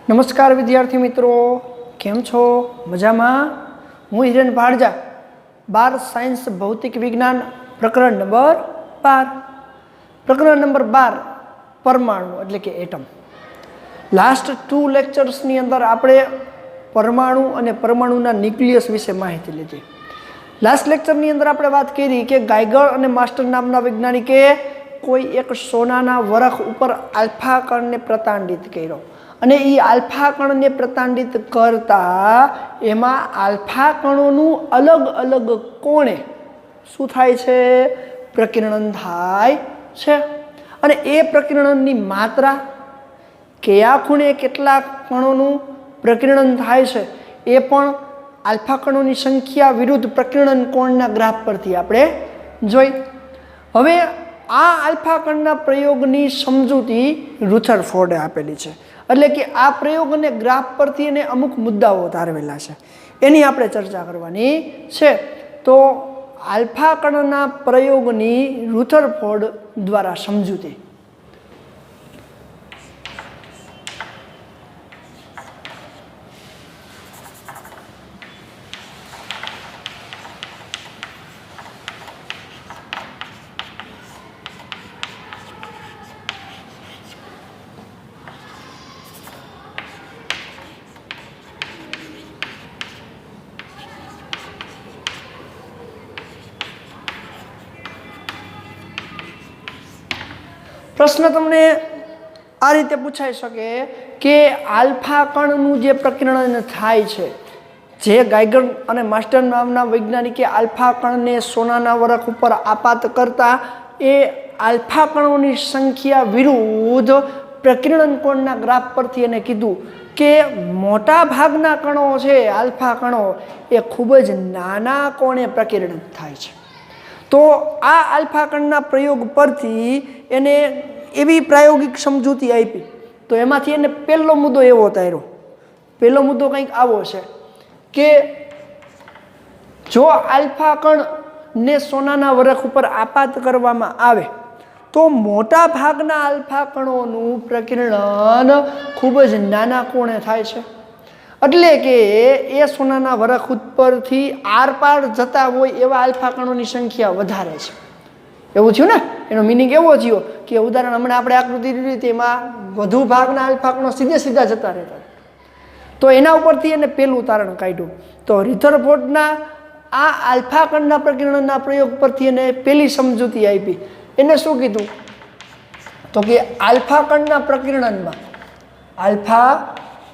नमस्कार विद्यार्थी मित्रों, केम छो? मजामां? हूँ हिरेन भाड़जा, 12 साइंस भौतिक विज्ञान प्रकरण नंबर 12। प्रकरण नंबर 12 परमाणु एटले के एटम। लास्ट 2 लेक्चर्सनी अंदर आपणे परमाणु अने परमाणुना न्यूक्लियस विषे माहिती लीधी। लास्ट लेक्चरनी अंदर आपणे वात करी के गाइगर अने मास्टर नामना वैज्ञानिके कोई एक सोनाना वरख उपर आल्फा कणने प्रतांडित कर्यो અને એ આલ્ફા કણને પ્રતાંડિત કરતા એમાં આલ્ફા કણોનું અલગ અલગ કોણે શું થાય છે? પ્રકિરણન થાય છે। અને એ પ્રકિરણનની માત્રા કયા ખૂણે કેટલા કણોનું પ્રકિરણન થાય છે એ પણ આલ્ફા કણોની સંખ્યા વિરુદ્ધ પ્રકિરણન કોણના ગ્રાફ પરથી આપણે જોઈ। હવે આ આલ્ફા કણના પ્રયોગની સમજૂતી રુથરફોર્ડે આપેલી છે। એટલે કે આ પ્રયોગ અને ગ્રાફ પરથી એને અમુક મુદ્દાઓ તારવેલા છે, એની આપણે ચર્ચા કરવાની છે। તો આલ્ફા કણના પ્રયોગની રુથરફોર્ડ દ્વારા સમજૂતી। प्रश्न तमने आ रीते पूछाई सके कि आल्फा कणनु जे प्रकिरण थाय छे, जे गाइगर अने मास्टर नामना वैज्ञानिके आल्फा कणने सोनाना वरख उपर आपात करता ए आल्फा कणोनी संख्या विरुद्ध प्रकिरण कोणना ग्राफ परथी एने कीधुं के मोटा भागना कणो छे आल्फा कणो ए खूब ज नाना कोणे प्रकिरण थाय छे। तो आ आल्फा कणना प्रयोग परथी एने एवी प्रायोगिक समजूती आपी। तो एमांथी एने पहेलो मुद्दो एवो तार्यो। पहेलो मुद्दो कंईक आवो छे के जो आल्फा कण ने सोनाना वरख उपर आपात करवामां आवे तो मोटा भागना आल्फा कणोनुं प्रकिरण खूब ज नाना कोणे थाय छे। એટલે કે એ સોનાના વરખ ઉપરથી આરપાર જતા હોય એવા આલ્ફા કણોની સંખ્યા વધારે છે, એવું થયું ને? એનો મિનિંગ એવો થયો કે ઉદાહરણ હમણાં આપણે આકૃતિ લીધી તેમાં વધુ ભાગના આલ્ફા કણો સીધે સીધા જતા રહેતા, તો એના ઉપરથી એને પેલું તારણ કાઢ્યું। તો રિથરફોર્ડના આ આલ્ફા કણના પ્રકિરણના પ્રયોગ પરથી એને પેલી સમજૂતી આપી। એને શું કીધું? તો કે આલ્ફા કણના પ્રકિરણમાં આલ્ફા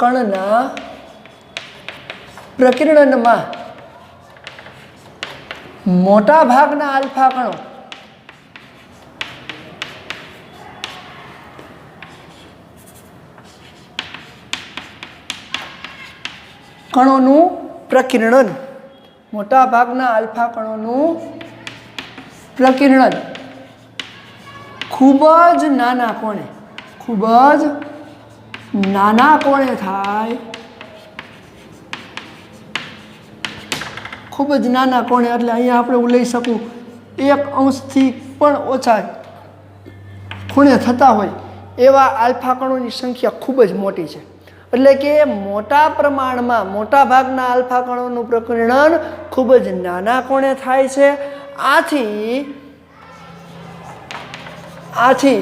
કણના प्रकिरणमां मोटा भागना आल्फा कणो कणोनुं प्रकिरण मोटा भागना आल्फा कणोनुं प्रकिरण खूब ज नाना कोणे थाय, खूब ज नाना कोणे એટલે અહીંયા આપણે લઈ શકું 1 અંશથી પણ ઓછા ખૂણે થતા હોય એવા આલ્ફા કણોની સંખ્યા ખૂબ જ મોટી છે। એટલે કે મોટા પ્રમાણમાં મોટા ભાગના આલ્ફા કણોનું પ્રકિરણ ખૂબ જ નાના કોણે થાય છે। આથી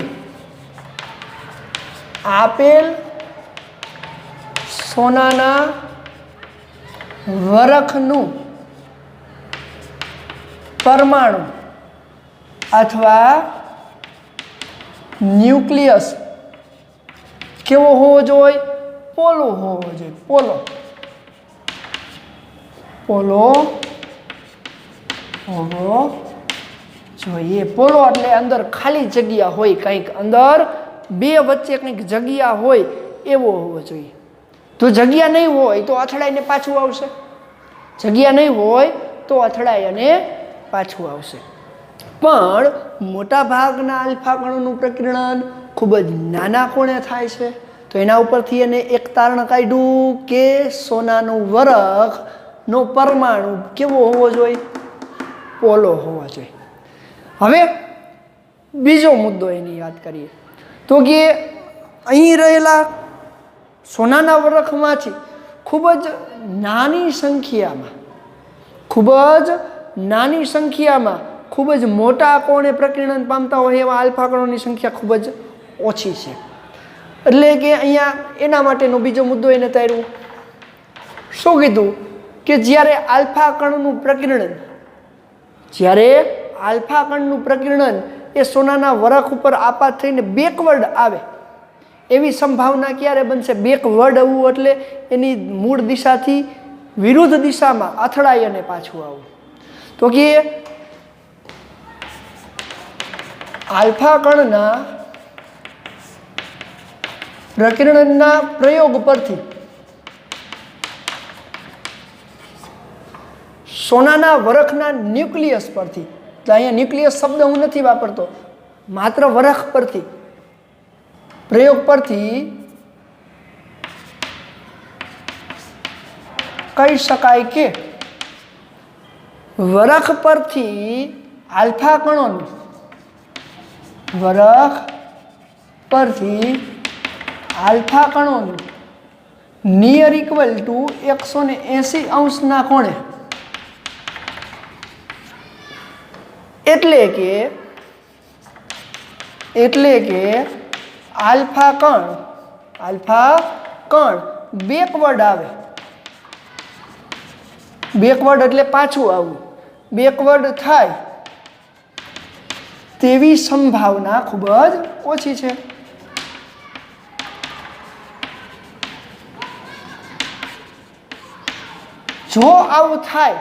આપેલ સોનાના વરખનું परमाणु अथवा न्यूक्लियस केवो होवो जोईए? पोलो होवो जोईए। पोलो होवो जोईए। पोलो एटले अंदर खाली जग्या होय, कंईक अंदर बे वच्चे कंईक जग्या होय एवो होवो जोईए। तो जग्या नहीं होय तो અથડાઈને પાછું આવશે, जग्या नहीं होय तो અથડાઈને पाछू आवशे। पण मोटा भागना आल्फा कणोनुं प्रकिरण खूब ज नाना कोणे थाय छे। तो एना उपरथी एने एक तारण काढ्युं के सोनानुं वरखनो परमाणु केवो होवो जोईए? पोलो होवो जोईए। हवे बीजो मुद्दो एनी वात करीए तो कि અહીં રહેલા સોનાના વરખમાંથી ખૂબ જ નાની સંખ્યામાં ખૂબ જ મોટા કોણે પ્રકીર્ણન પામતા હોય એવા આલ્ફા કણોની સંખ્યા ખૂબ જ ઓછી છે. એટલે કે અહીંયા એના માટેનો બીજો મુદ્દો એને તાર્યો. શું કીધું કે જ્યારે આલ્ફા કણનું પ્રકીર્ણન એ સોનાના વરખ ઉપર આપાત થઈને બેકવર્ડ આવે એવી સંભાવના ક્યારે બનશે? બેકવર્ડ આવવું એટલે એની મૂળ દિશાથી વિરુદ્ધ દિશામાં અથડાઈ અને પાછું આવવું. તો કે આલ્ફા કણના પ્રકીર્ણનના પ્રયોગ પરથી સોનાના વરખના ન્યુક્લિયસ પરથી, તો અહીંયા ન્યુક્લિયસ શબ્દ હું નથી વાપરતો, માત્ર વરખ પરથી પ્રયોગ પરથી કહી શકાય કે વરખ પરથી આલ્ફા કણોનું નિયર ઇક્વલ ટુ 180 અંશના કોણે, એટલે કે આલ્ફા કણ બેકવર્ડ આવે. બેકવર્ડ એટલે પાછું આવવું. બેકવર્ડ થાય તેવી સંભાવના ખૂબ જ ઓછી છે. જો આવું થાય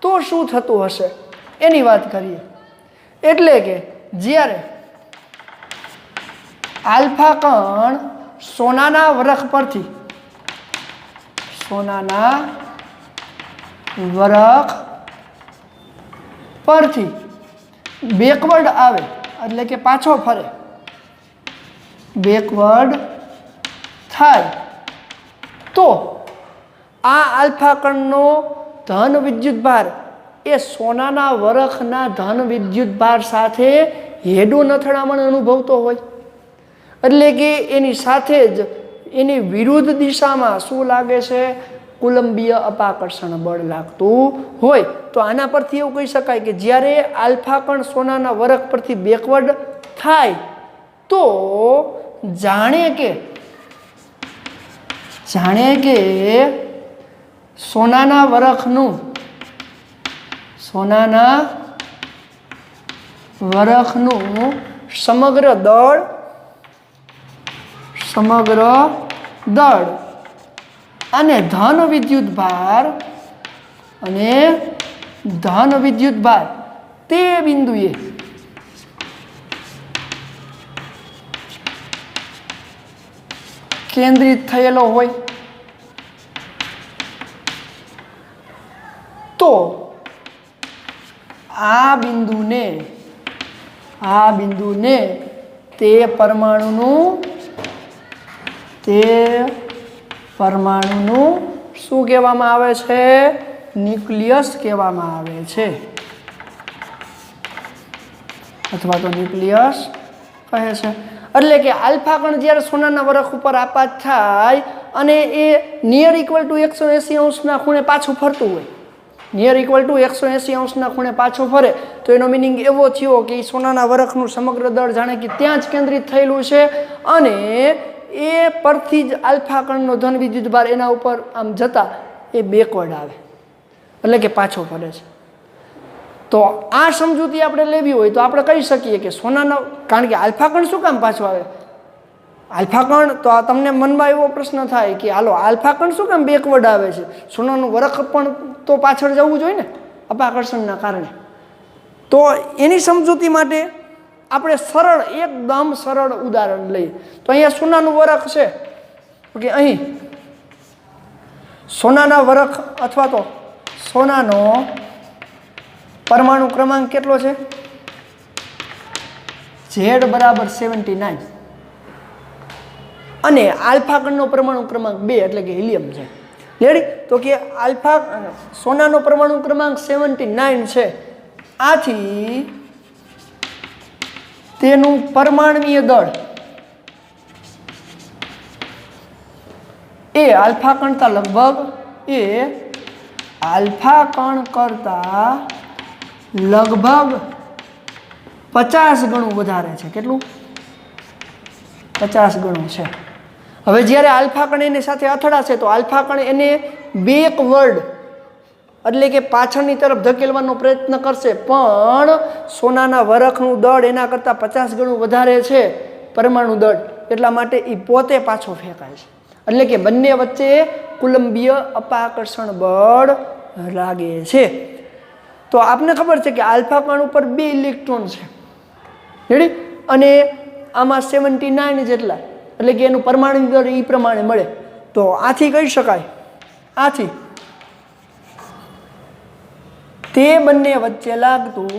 તો શું થતું હશે એની વાત કરીએ. એટલે કે જ્યારે આલ્ફા કણ સોનાના વરખ પરથી બેકવર્ડ આવે એટલે કે પાછો ફરે, બેકવર્ડ થાય તો આ આલ્ફા કણનો ધન વિદ્યુતભાર એ સોનાના વરખના ધન વિદ્યુતભાર સાથે હેડું અથડામણ અનુભવતો હોય. એટલે કે એની સાથે જ એની વિરુદ્ધ દિશામાં શું લાગે છે? કુલંબીય અપાકર્ષણ બળ લાગતું હોય. તો આના પરથી એવું કહી શકાય કે જ્યારે આલ્ફા કણ સોનાના વરખ પરથી બેકવર્ડ થાય તો જાણે કે સોનાના વરખનું સમગ્ર દળ અને ધન વિદ્યુતભાર તે બિંદુએ કેન્દ્રિત થયેલો હોય તો આ બિંદુને તે પરમાણુનું શું કહેવામાં આવે છે? ન્યુક્લિયસ કહેવામાં આવે છે, અથવા તો ન્યુક્લિયસ કહે છે. એટલે કે આલ્ફા કણ જ્યારે સોનાના વરખ ઉપર આપાત થાય અને એ નિયર ઇક્વલ ટુ 180 અંશના ખૂણે પાછું ફરતું હોય, નિયર ઇક્વલ ટુ 180 અંશના ખૂણે પાછો ફરે તો એનો મિનિંગ એવો થયો કે સોનાના વરખનું સમગ્ર દળ જાણે કે ત્યાં જ કેન્દ્રિત થયેલું છે અને એ પરથી જ આલ્ફા કણનો ધન વિદ્યુતભાર એના ઉપર આમ જતા એ બેકવર્ડ આવે એટલે કે પાછો ફરે છે. તો આ સમજૂતી આપણે લેવી હોય તો આપણે કહી શકીએ કે સોનાનો, કારણ કે આલ્ફા કણ શું કામ પાછો આવે? આલ્ફા કણ, તો આ તમને મનમાં એવો પ્રશ્ન થાય કે હાલો આલ્ફા કણ શું કામ બેકવર્ડ આવે છે? સોનાનું વરખ પણ તો પાછળ જવું જોઈએ ને અપાકર્ષણના કારણે. તો એની સમજૂતી માટે આપણે એકદમ સરળ ઉદાહરણ લઈએ. તો અહીંયા સોનાનું વરખ છે, ઓકે, અહીં સોનાના વરખ અથવા તો સોનાનો પરમાણુ ક્રમાંક કેટલો છે? Z બરાબર 79 અને આલ્ફા કણનો પરમાણુ ક્રમાંક 2 એટલે કે હિલિયમ છે. રેડી? તો કે સોનાનો પરમાણુ ક્રમાંક 79 છે. આથી તેનું પરમાણ્વીય દળ એ આલ્ફા કણતા લગભગ એ આલ્ફા કણ કરતા લગભગ 50 ગણું વધારે છે. કેટલું? 50 ગણું છે. હવે જ્યારે આલ્ફા કણ એની સાથે અથડાશે તો આલ્ફા કણ એને બેકવર્ડ એટલે કે પાછળની તરફ ધકેલવાનો પ્રયત્ન કરશે, પણ સોનાના વરખનું દળ એના કરતાં 50 ગણું વધારે છે પરમાણુ દળ, એટલા માટે એ પોતે પાછો ફેંકાય છે. એટલે કે બંને વચ્ચે કુલંબીય અપાકર્ષણ બળ લાગે છે. તો આપને ખબર છે કે આલ્ફા કણ ઉપર 2 ઇલેક્ટ્રોન છે, રેડી, અને આમાં 79 જેટલા, એટલે કે એનું પરમાણુ દળ એ પ્રમાણે મળે. તો આથી કહી શકાય, આથી તે બંને વચ્ચે લાગતું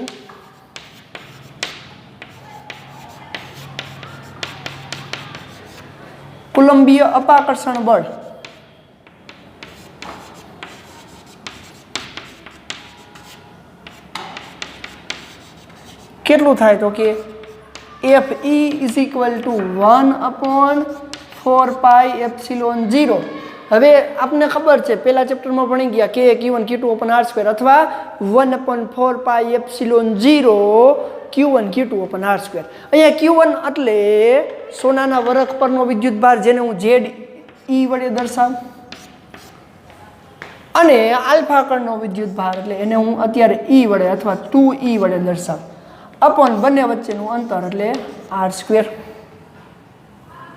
કુલંબીય અપાકર્ષણ બળ કેટલું થાય? તો કે Fe is equal to 1/4πε0. હવે આપને ખબર છે, પહેલા ચેપ્ટરમાં ભણી ગયા કે Q1 Q2 upon r² અથવા 1/4πε0 Q1 Q2 upon r². અહીંયા Q1 એટલે સોનાના વરખ પરનો વિદ્યુતભાર, જેને હું ZE વડે દર્શાવું, અને આલ્ફા કણનો વિદ્યુતભાર એટલે એને હું અત્યારે E વડે અથવા 2E વડે દર્શાવું, અપોન બંને વચ્ચેનું અંતર એટલે r².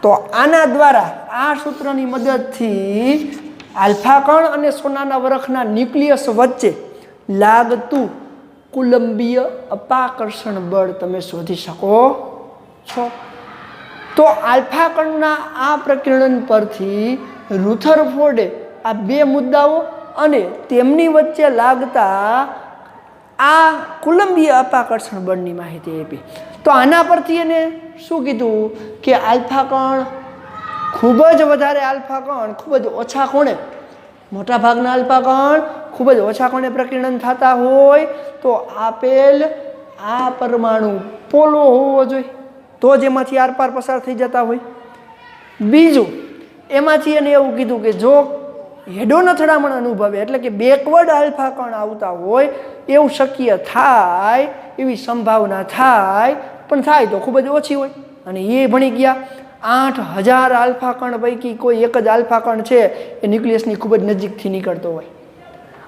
તો આના દ્વારા, આ સૂત્રની મદદથી આલ્ફા કણ અને સોનાના વરખના ન્યુક્લિયસ વચ્ચે લાગતું કુલંબીય અપાકર્ષણ બળ તમે શોધી શકો છો. તો આલ્ફા કણના આ પ્રકીર્ણન પરથી રુથરફોર્ડે આ 2 મુદ્દાઓ અને તેમની વચ્ચે લાગતા આ કુલંબીય અપાકર્ષણ બળની માહિતી આપી. તો આના પરથી એને શું કીધું કે આલ્ફા કણ ખૂબ જ વધારે, આલ્ફા કણ ખૂબ જ ઓછા કોણે, મોટા ભાગના આલ્ફા કણ ખૂબ જ ઓછા કોણે પ્રકીર્ણન થતા હોય તો આપેલ આ પરમાણુ પોલો હોવો જોઈએ, તો જ એમાંથી આરપાર પસાર થઈ જતા હોય. બીજું, એમાંથી એને એવું કીધું કે જો હેડોન અથડામણ અનુભવે એટલે કે બેકવર્ડ આલ્ફા કણ આવતા હોય એવું શક્ય થાય, એવી સંભાવના થાય, પણ થાય તો ખૂબ જ ઓછી હોય. અને એ ભણી ગયા 8000 આલ્ફા કણ પૈકી કોઈ એક જ આલ્ફા કણ છે એ ન્યુક્લિયસની ખૂબ જ નજીકથી નીકળતો હોય,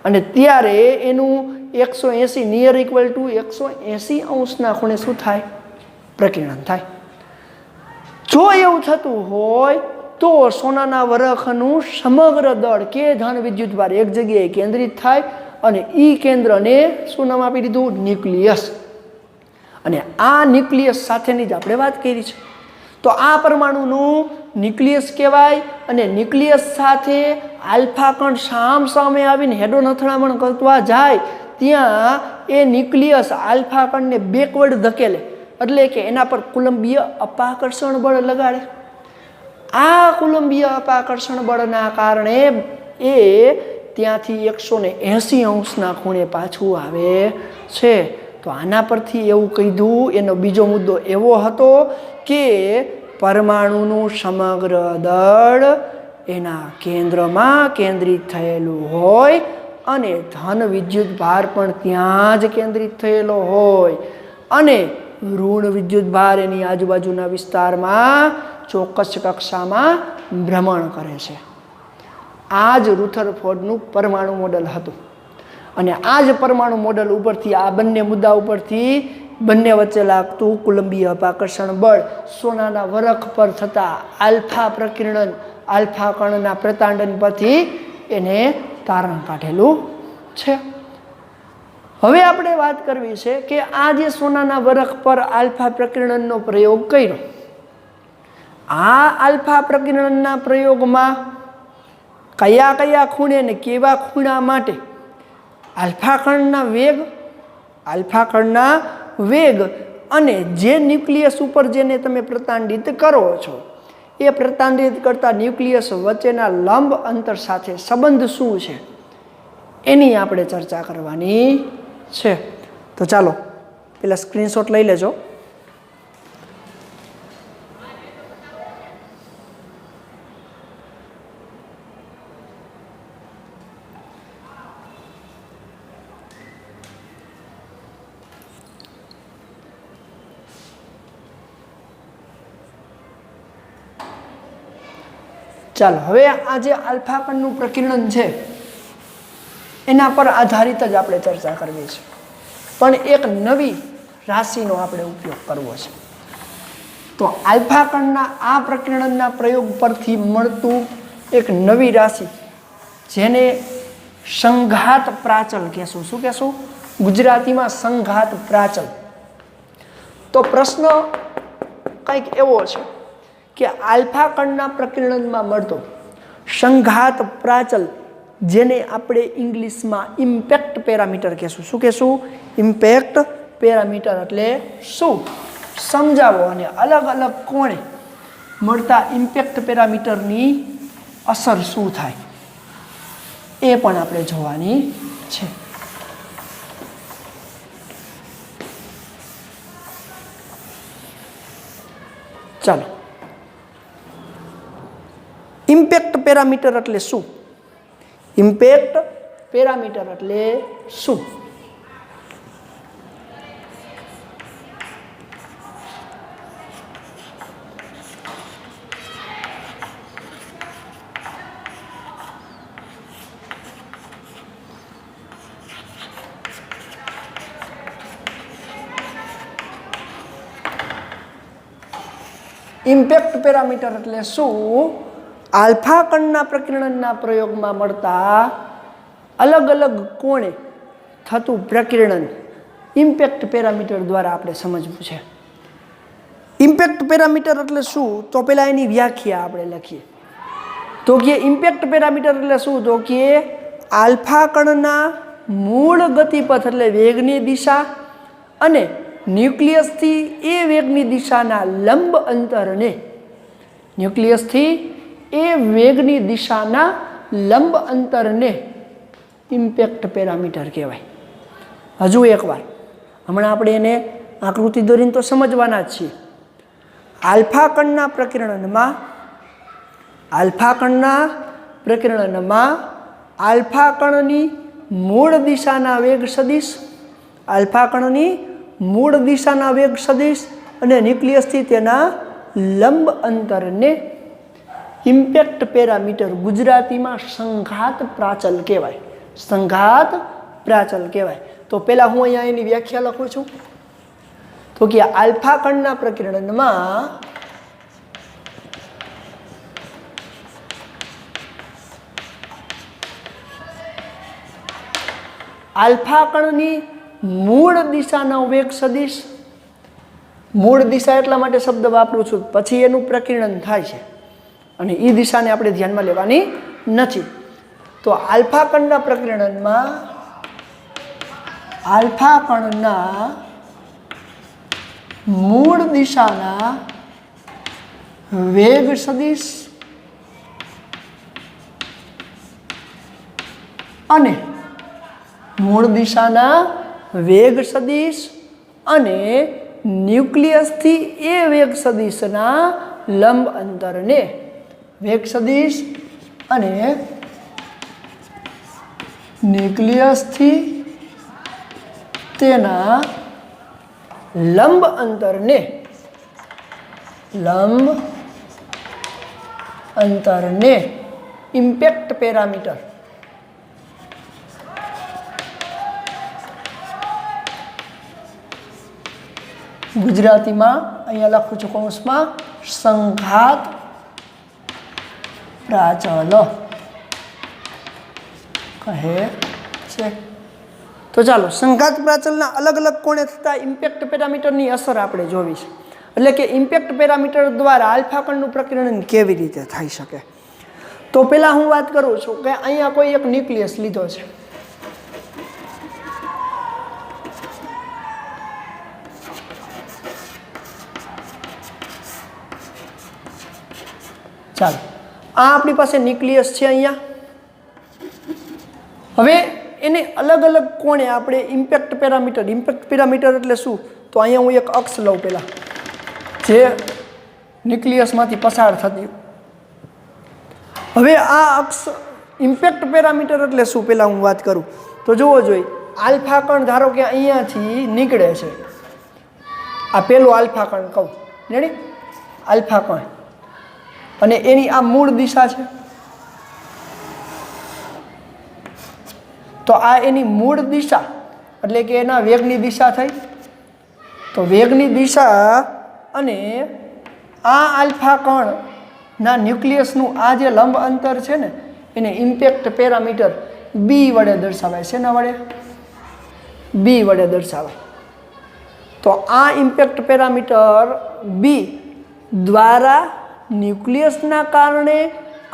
અને ત્યારે એનું 180 નિયર ઇક્વલ ટુ 180 અંશના ખૂણે શું થાય? પ્રકીર્ણન થાય. જો એવું થતું હોય તો સોનાના વરખનું સમગ્ર દળ કે ધન વિદ્યુતભાર એક જગ્યાએ કેન્દ્રિત થાય, અને એ કેન્દ્રને શું નામ આપી દીધું? ન્યુક્લિયસ. અને આ ન્યુક્લિયસ સાથેની જ આપણે વાત કરી છે. તો આ પરમાણુનું ન્યુક્લિયસ કહેવાય, અને ન્યુક્લિયસ સાથે આલ્ફા કણ સામ સામે આવીને હેડોન અથડામણ કરતા જાય ત્યાં એ ન્યુક્લિયસ આલ્ફા કણને બેકવર્ડ ધકેલે, એટલે કે એના પર કુલંબીય અપાકર્ષણ બળ લગાડે. આ કુલંબીય અપાકર્ષણ બળના કારણે એ ત્યાંથી 180 અંશના ખૂણે પાછું આવે છે. તો આના પરથી એવું કીધું, એનો બીજો મુદ્દો એવો હતો કે પરમાણુનું સમગ્ર દળ એના કેન્દ્રમાં કેન્દ્રિત થયેલું હોય, અને ધન વિદ્યુત ભાર પણ ત્યાં જ કેન્દ્રિત થયેલો હોય, અને ઋણ વિદ્યુત ભાર એની આજુબાજુના વિસ્તારમાં ચોક્કસ કક્ષામાં ભ્રમણ કરે છે. આ જ રુથરફોર્ડનું પરમાણુ મોડલ હતું, અને આ જ પરમાણુ મોડલ ઉપરથી, આ બંને મુદ્દા ઉપરથી બંને વચ્ચે લાગતું કુલંબીય અપાકર્ષણ બળ, સોનાના વરખ પર થતા આલ્ફા પ્રકીર્ણન, આલ્ફા કણના પ્રતાંડન પરથી એને તારણ કાઢેલું છે. હવે આપણે વાત કરવી છે કે આ જે સોનાના વરખ પર આલ્ફા પ્રકીર્ણનનો પ્રયોગ કર્યો, આ આલ્ફા પ્રકીર્ણનના પ્રયોગમાં કયા કયા ખૂણે ને કેવા ખૂણા માટે આલ્ફા કણના વેગ અને જે ન્યુક્લિયસ ઉપર જેને તમે પ્રતાંડિત કરો છો એ પ્રતાંડિત કરતા ન્યુક્લિયસ વચ્ચેના લંબ અંતર સાથે સંબંધ શું છે એની આપણે ચર્ચા કરવાની છે. તો ચાલો પેલા સ્ક્રીનશોટ લઈ લેજો. ચાલો હવે આ જે આલ્ફા કણનું પ્રકીર્ણન છે એના પર આધારિત જ આપણે ચર્ચા કરવી છે, પણ એક નવી રાશિનો આપણે ઉપયોગ કરવો છે. તો આલ્ફા કણના આ પ્રકીર્ણનના પ્રયોગ પરથી મળતું એક નવી રાશિ જેને સંઘાત પ્રાચલ કહેશું. શું કહેશું? ગુજરાતીમાં સંઘાત પ્રાચલ. તો પ્રશ્ન કંઈક એવો છે કે આલ્ફા કણના પ્રકીર્ણનમાં મળતો સંઘાત પ્રાચલ જેને આપણે ઇંગ્લિશમાં ઇમ્પેક્ટ પેરામીટર કહેશું. શું કહેશું? ઇમ્પેક્ટ પેરામીટર એટલે શું સમજાવો, અને અલગ અલગ કોણે મળતા ઇમ્પેક્ટ પેરામીટરની અસર શું થાય એ પણ આપણે જોવાની છે. ચાલો, ઇમ્પેક્ટ પેરામીટર એટલે શું? ઇમ્પેક્ટ પેરામીટર એટલે શું? ઇમ્પેક્ટ પેરામીટર એટલે શું? આલ્ફા કણના પ્રકીર્ણનના પ્રયોગમાં મળતા અલગ અલગ કોણે થતું પ્રકીર્ણન ઇમ્પેક્ટ પેરામીટર દ્વારા આપણે સમજવું છે. ઇમ્પેક્ટ પેરામીટર એટલે શું? તો પહેલાં એની વ્યાખ્યા આપણે લખીએ. તો કે ઇમ્પેક્ટ પેરામીટર એટલે શું? તો કે આલ્ફા કણના મૂળ ગતિપથ એટલે વેગની દિશા અને ન્યુક્લિયસથી એ વેગની દિશાના લંબ અંતરને ન્યુક્લિયસથી એ વેગની દિશાના લંબ અંતરને ઇમ્પેક્ટ પેરામીટર કહેવાય. હજુ એકવાર, હમણાં આપણે એને આકૃતિ દોરીને તો સમજવાના જ છીએ. આલ્ફા કણના પ્રકીર્ણનમાં આલ્ફા કણની મૂળ દિશાના વેગ સદિશ અને ન્યુક્લિયસથી તેના લંબ અંતરને ઇમ્પેક્ટ પેરામીટર ગુજરાતીમાં સંઘાત પ્રાચલ કહેવાય. સંઘાત પ્રાચલ કહેવાય. તો પહેલાં હું અહીંયા એની વ્યાખ્યા લખું છું. તો કે આલ્ફા કણના પ્રકીર્ણનમાં આલ્ફા કણની મૂળ દિશાનો વેગ સદિશ, મૂળ દિશા એટલા માટે શબ્દ વાપરું છું, પછી એનું પ્રકીર્ણન થાય છે અને એ દિશાને આપણે ધ્યાનમાં લેવાની નથી. તો આલ્ફા કણના પ્રકીર્ણનમાં આલ્ફા કણના મૂળ દિશાના વેગ સદિશ અને ન્યુક્લિયસથી એ વેગ સદિશના લંબ અંતરને વેગ સદિશ અને ન્યુક્લિયસથી તેના લંબ અંતરને ઇમ્પેક્ટ પેરામીટર ગુજરાતીમાં અહીંયા લખું છું કૌંસમાં સંઘાત પ્રાચલ કહે છે. તો ચાલો, સંઘાત પ્રાચલના અલગ અલગ કોણે થતા ઇમ્પેક્ટ પેરામીટરની અસર આપણે જોવી છે. એટલે કે ઇમ્પેક્ટ પેરામીટર દ્વારા આલ્ફા કણનું પ્રકીર્ણન કેવી રીતે થઈ શકે. તો પહેલાં હું વાત કરું છું કે અહીંયા કોઈ એક ન્યુક્લિયસ લીધો છે. ચાલો, આ આપણી પાસે ન્યુક્લિયસ છે અહીંયા. હવે એને અલગ અલગ કોણે આપણે ઇમ્પેક્ટ પેરામીટર એટલે શું? તો અહીંયા હું એક અક્ષ લઉં પહેલાં, જે ન્યુક્લિયસમાંથી પસાર થતી. હવે આ અક્ષ ઇમ્પેક્ટ પેરામીટર એટલે શું પહેલાં હું વાત કરું તો જોવો જોઈએ. આલ્ફા કણ ધારો કે અહીંયાથી નીકળે છે, આ પહેલું આલ્ફા કણ કહું, રેડી? આલ્ફા કણ અને એની આ મૂળ દિશા છે. તો આ એની મૂળ દિશા એટલે કે એના વેગની દિશા થઈ. તો વેગની દિશા અને આ આલ્ફા કણના ન્યુક્લિયસનું આ જે લંબ અંતર છે ને એને ઇમ્પેક્ટ પેરામીટર બી વડે દર્શાવાય. શેના વડે? બી વડે દર્શાવાય. તો આ ઇમ્પેક્ટ પેરામીટર બી દ્વારા ન્યુક્લિયસના કારણે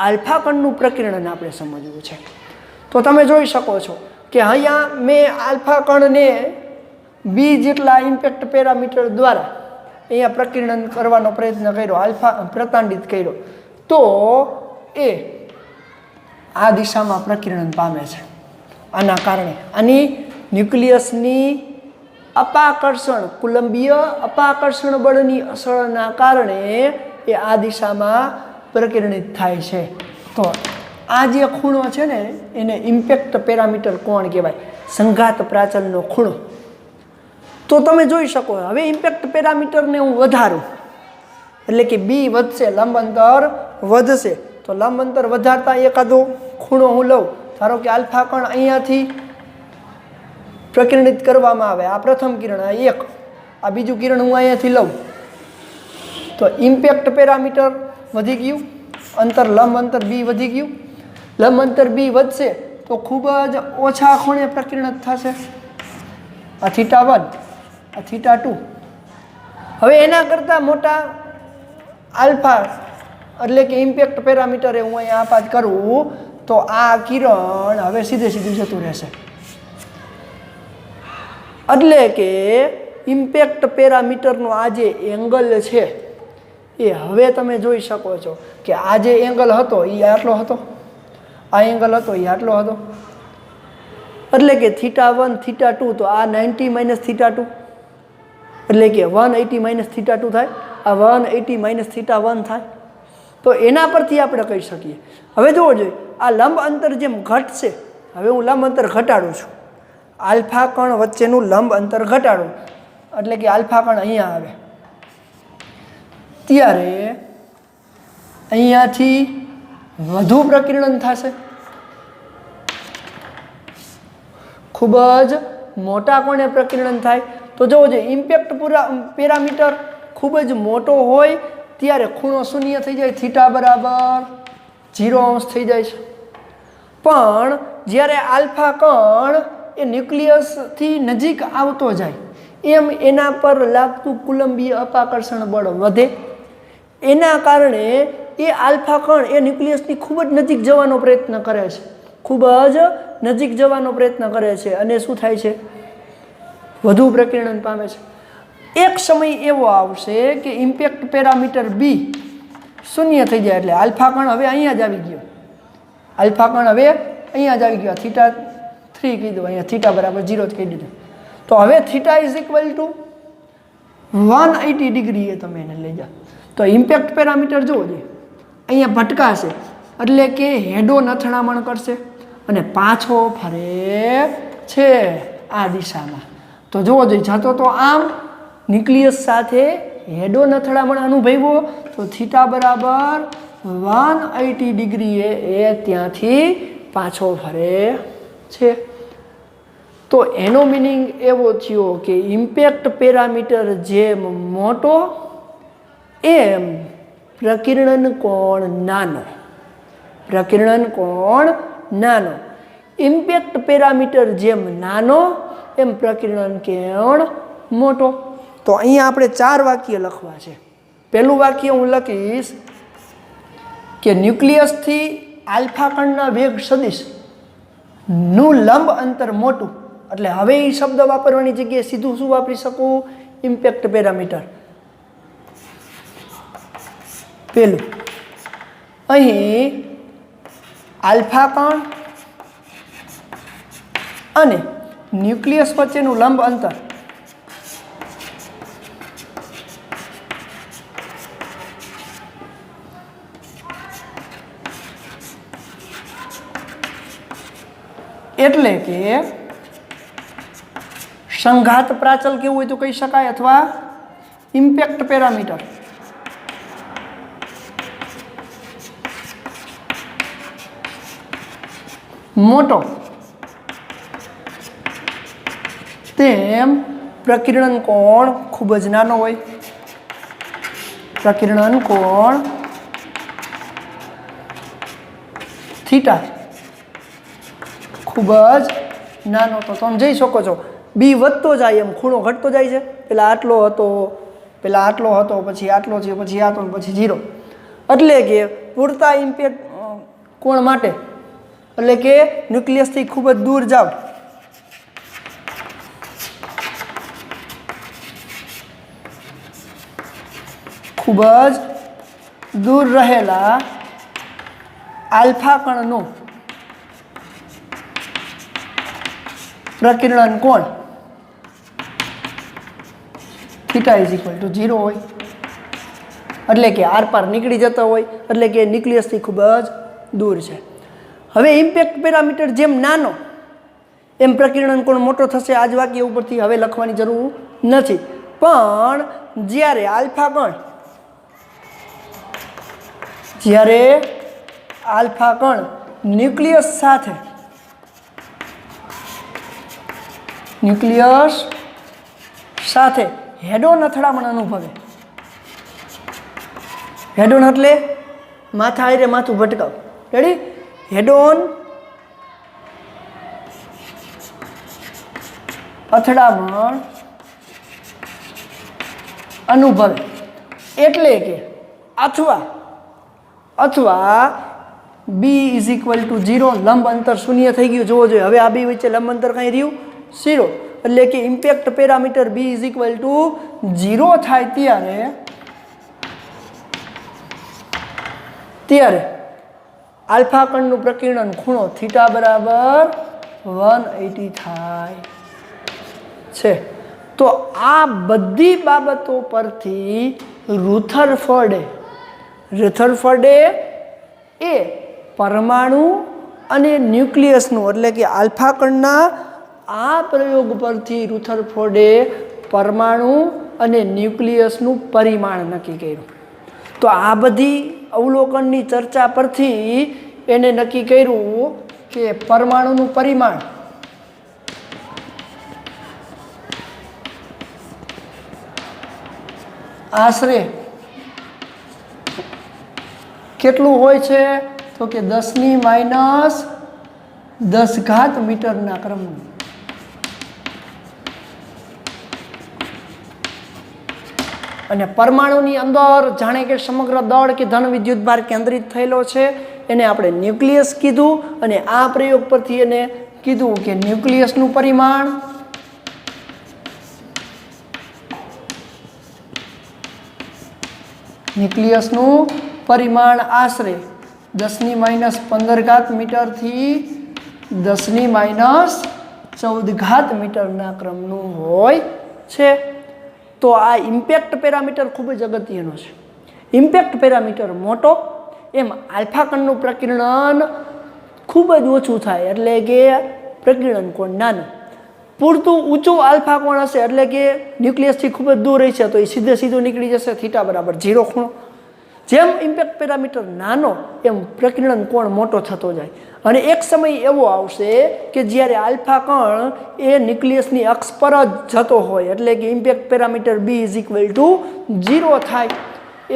આલ્ફા કણનું પ્રકીર્ણન આપણે સમજવું છે. તો તમે જોઈ શકો છો કે અહીંયા મેં આલ્ફા કણને બી જેટલા ઇમ્પેક્ટ પેરામીટર દ્વારા અહીંયા પ્રકીર્ણન કરવાનો પ્રયત્ન કર્યો, આલ્ફા પ્રતાંડિત કર્યો, તો એ આ દિશામાં પ્રકીર્ણન પામે છે. આના કારણે આની ન્યુક્લિયસની અપાકર્ષણ કુલંબીય અપાકર્ષણ બળની અસરના કારણે એ આ દિશામાં પ્રકીર્ણિત થાય છે. તો આ જે ખૂણો છે ને એને ઇમ્પેક્ટ પેરામીટર કોણ કહેવાય? સંઘાત પ્રાચલનો ખૂણો. તો તમે જોઈ શકો હવે ઇમ્પેક્ટ પેરામીટરને હું વધારું એટલે કે બી વધશે, લંબ અંતર વધશે. તો લંબ અંતર વધારતા એકાદો ખૂણો હું લઉં. ધારો કે આલ્ફા કણ અહીંયાથી પ્રકીર્ણિત કરવામાં આવે, આ પ્રથમ કિરણ, આ એક, આ બીજું કિરણ હું અહીંયાથી લઉં, તો ઇમ્પેક્ટ પેરામીટર વધી ગયું, અંતર લંબ અંતર બી વધી ગયું. લંબ અંતર બી વધશે તો ખૂબ જ ઓછા ખૂણે પ્રકીર્ણિત થશે. આ θ1, આ θ2. હવે એના કરતાં મોટા આલ્ફા એટલે કે ઇમ્પેક્ટ પેરામીટરે હું અહીંયા આપાત કરું તો આ કિરણ હવે સીધે સીધું જતું રહેશે. એટલે કે ઇમ્પેક્ટ પેરામીટરનો આ જે એંગલ છે એ હવે તમે જોઈ શકો છો કે આ જે એંગલ હતો એ આટલો હતો, આ એંગલ હતો એ આટલો હતો. એટલે કે θ1 θ2 તો આ 90 માઇનસ θ2 એટલે કે 180 માઇનસ θ2 થાય, આ 180 માઇનસ θ1 થાય. તો એના પરથી આપણે કહી શકીએ. હવે જોવો જોઈએ આ લંબ અંતર જેમ ઘટશે, હવે હું લંબ અંતર ઘટાડું છું, આલ્ફા કણ વચ્ચેનું લંબ અંતર ઘટાડું એટલે કે આલ્ફા કણ અહીંયા આવે ત્યારે અહીંયાથી વધુ પ્રકીર્ણન થશે, ખૂબ જ મોટા કોણે પ્રકીર્ણન થાય. તો જોવો જોઈએ ઇમ્પેક્ટ પેરામીટર ખૂબ જ મોટો હોય ત્યારે ખૂણો શૂન્ય થઈ જાય, થીટા બરાબર 0° થઈ જાય છે. પણ જ્યારે આલ્ફા કણ એ ન્યુક્લિયસથી નજીક આવતો જાય એમ એના પર લાગતું કુલંબીય અપાકર્ષણ બળ વધે. એના કારણે એ આલ્ફા કણ એ ન્યુક્લિયસની ખૂબ જ નજીક જવાનો પ્રયત્ન કરે છે, ખૂબ જ નજીક જવાનો પ્રયત્ન કરે છે અને શું થાય છે? વધુ પ્રકીર્ણન પામે છે. એક સમય એવો આવશે કે ઇમ્પેક્ટ પેરામીટર બી શૂન્ય થઈ જાય એટલે આલ્ફા કણ હવે અહીંયા જ આવી ગયો, આલ્ફા કણ હવે અહીંયા જ આવી ગયો. θ3 કહી દો, અહીંયા θ બરાબર 0 જ કહી દીધું. તો હવે θ ઇઝ ઇક્વલ ટુ 180 ડિગ્રી એ તમે એને લઈ જાઓ. તો ઇમ્પેક્ટ પેરામીટર જોવો જોઈએ અહીંયા ભટકાશે એટલે કે હેડો નથણામણ કરશે અને પાછો ફરે છે આ દિશામાં. તો જોવો જોઈએ જતો તો આમ ન્યુક્લિયસ સાથે હેડો નથડામણ અનુભવ્યો તો θ બરાબર 180 ડિગ્રીએ એ ત્યાંથી પાછો ફરે છે. તો એનો મિનિંગ એવો થયો કે ઇમ્પેક્ટ પેરામીટર જેમ મોટો એમ પ્રકીર્ણન કોણ નાનો, પ્રકીર્ણન કોણ નાનો. ઇમ્પેક્ટ પેરામીટર જેમ નાનો એમ પ્રકીર્ણન કોણ મોટો. તો અહીંયા આપણે 4 વાક્ય લખવા છે. પહેલું વાક્ય હું લખીશ કે ન્યુક્લિયસથી આલ્ફા કણના વેગ સદિશ નું લંબ અંતર મોટું. એટલે હવે એ શબ્દ વાપરવાની જગ્યાએ સીધું શું વાપરી શકું? Impact parameter. પહેલું અહીં આલ્ફા કણ અને ન્યુક્લિયસ વચ્ચેનું લંબ અંતર એટલે કે સંઘાત પ્રાચલ કેવું હોય તો કહી શકાય અથવા ઇમ્પેક્ટ પેરામીટર. મોટો તેમ પ્રકિરણ કોણ ખૂબ જ નાનો હોય. પ્રકિરણ કોણ થીટા ખૂબ જ નાનો. તો તમે જોઈ શકો છો બી વધતો જાય એમ ખૂણો ઘટતો જાય છે. પેલા આટલો હતો, પેલા આટલો હતો, પછી આટલો છે, પછી આટલો, પછી 0. એટલે કે પૂરતા ઇમ્પેક્ટ કોણ માટે, એટલે કે ન્યુક્લિયસથી ખૂબ જ દૂર જાઓ, ખૂબ જ દૂર રહેલા આલ્ફા કણનું પ્રકિરણ કોણ થીટા ઇઝ ઇક્વલ ટુ 0 હોય. એટલે કે આરપાર નીકળી જતા હોય, એટલે કે ન્યુક્લિયસથી ખૂબ જ દૂર છે. હવે ઇમ્પેક્ટ પેરામીટર જેમ નાનો એમ પ્રકિરણ કોણ મોટો થશે. આ જ વાક્ય ઉપરથી હવે લખવાની જરૂર નથી. પણ જ્યારે આલ્ફા કણ ન્યુક્લિયસ સાથે હેડોન અથડામણ અનુભવે. હેડોન એટલે માથા આરે માથું ભટકાવ. રેડી? હેડોન અથડામણ અનુભવે. એટલે કે અથવા બી ઇઝ ઇક્વલ ટુ 0, લંબ અંતર શૂન્ય થઈ ગયું. જોવો જોઈએ હવે આ બી વચ્ચે લંબ અંતર કઈ રહ્યું 0. એટલે કે impact parameter B is equal to 0 થાય ત્યારે આલ્ફા કણનું પ્રકિરણ ખૂણો થીટા બરાબર 180 થાય છે. તો આ બધી બાબતો પરથી રુથરફર્ડે એ પરમાણુ અને ન્યુક્લિયસનું, એટલે કે આલ્ફા કણના આ પ્રયોગ પરથી રુથરફોર્ડે પરમાણુ અને ન્યુક્લિયસનું પરિમાણ નક્કી કર્યું. તો આ બધી અવલોકનની ચર્ચા પરથી એને નક્કી કર્યું કે પરમાણુનું પરિમાણ આશરે કેટલું હોય છે? તો કે 10⁻10 મીટરના ક્રમનું. અને પરમાણુની અંદર જાણે કે સમગ્ર દળ કે ધન વિદ્યુતભાર કેન્દ્રિત થયેલો છે, એને આપણે ન્યુક્લિયસ કીધું. અને આ પ્રયોગ પરથી એને કીધું કે ન્યુક્લિયસનું પરિમાણ આશરે 10⁻15 મીટરથી 10⁻14 મીટરના ક્રમનું હોય છે. તો આ ઇમ્પેક્ટ પેરામીટર ખૂબ જ અગત્યનો છે. ઇમ્પેક્ટ પેરામીટર મોટો એમ આલ્ફા કણનું પ્રકિરણ ખૂબ જ ઓછું થાય, એટલે કે પ્રકિરણ કોણ નાનું. પૂરતું ઊંચું આલ્ફા કોણ હશે, એટલે કે ન્યુક્લિયસથી ખૂબ જ દૂર રહેશે, તો એ સીધું નીકળી જશે થીટા બરાબર 0 ખૂણો. જેમ ઇમ્પેક્ટ પેરામીટર નાનો એમ પ્રકિરણ કોણ મોટો થતો જાય. અને એક સમય એવો આવશે કે જ્યારે આલ્ફા કણ એ ન્યુક્લિયસની અક્ષ પર જ જતો હોય, એટલે કે impact parameter B is equal to 0 થાય.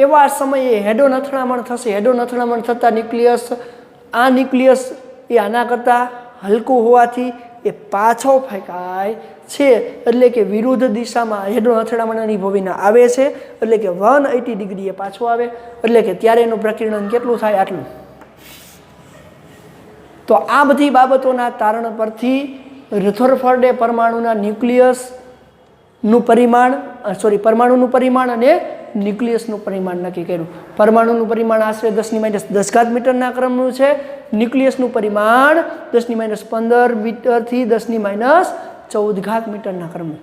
એવા સમયે હેડોન અથડામણ થશે. હેડોન અથડામણ થતાં ન્યુક્લિયસ એ આના કરતાં હલકું હોવાથી એ પાછો ફેંકાય છે, એટલે કે વિરુદ્ધ દિશામાં હેડોન અથડામણ અનુભવીને આવે છે, એટલે કે 180 ડિગ્રી એ પાછો આવે. એટલે કે ત્યારે એનું પ્રકિરણ કેટલું થાય? આટલું. તો આ બધી બાબતોના તારણ પરથી રુથરફોર્ડે પરમાણુનું પરિમાણ અને ન્યુક્લિયસનું પરિમાણ નક્કી કર્યું. પરમાણુનું પરિમાણ આશરે 10⁻10 મીટરના ક્રમનું છે. ન્યુક્લિયસનું પરિમાણ 10⁻15 મીટરથી 10⁻14 મીટરના ક્રમનું.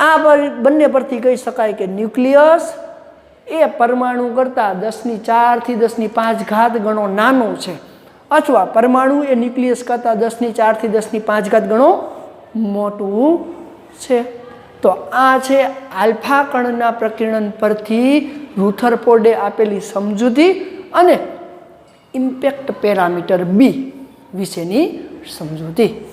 આ બંને પરથી કહી શકાય કે ન્યુક્લિયસ એ પરમાણુ કરતાં 10⁴ થી 10⁵ ગણો નાનું છે, અથવા પરમાણુ એ ન્યુક્લિયસ કરતાં 10⁴ થી 10⁵ ગણો મોટું છે. તો આ છે આલ્ફા કણના પ્રકિરણ પરથી રુથરફોર્ડે આપેલી સમજૂતી અને ઇમ્પેક્ટ પેરામીટર બી વિશેની સમજૂતી।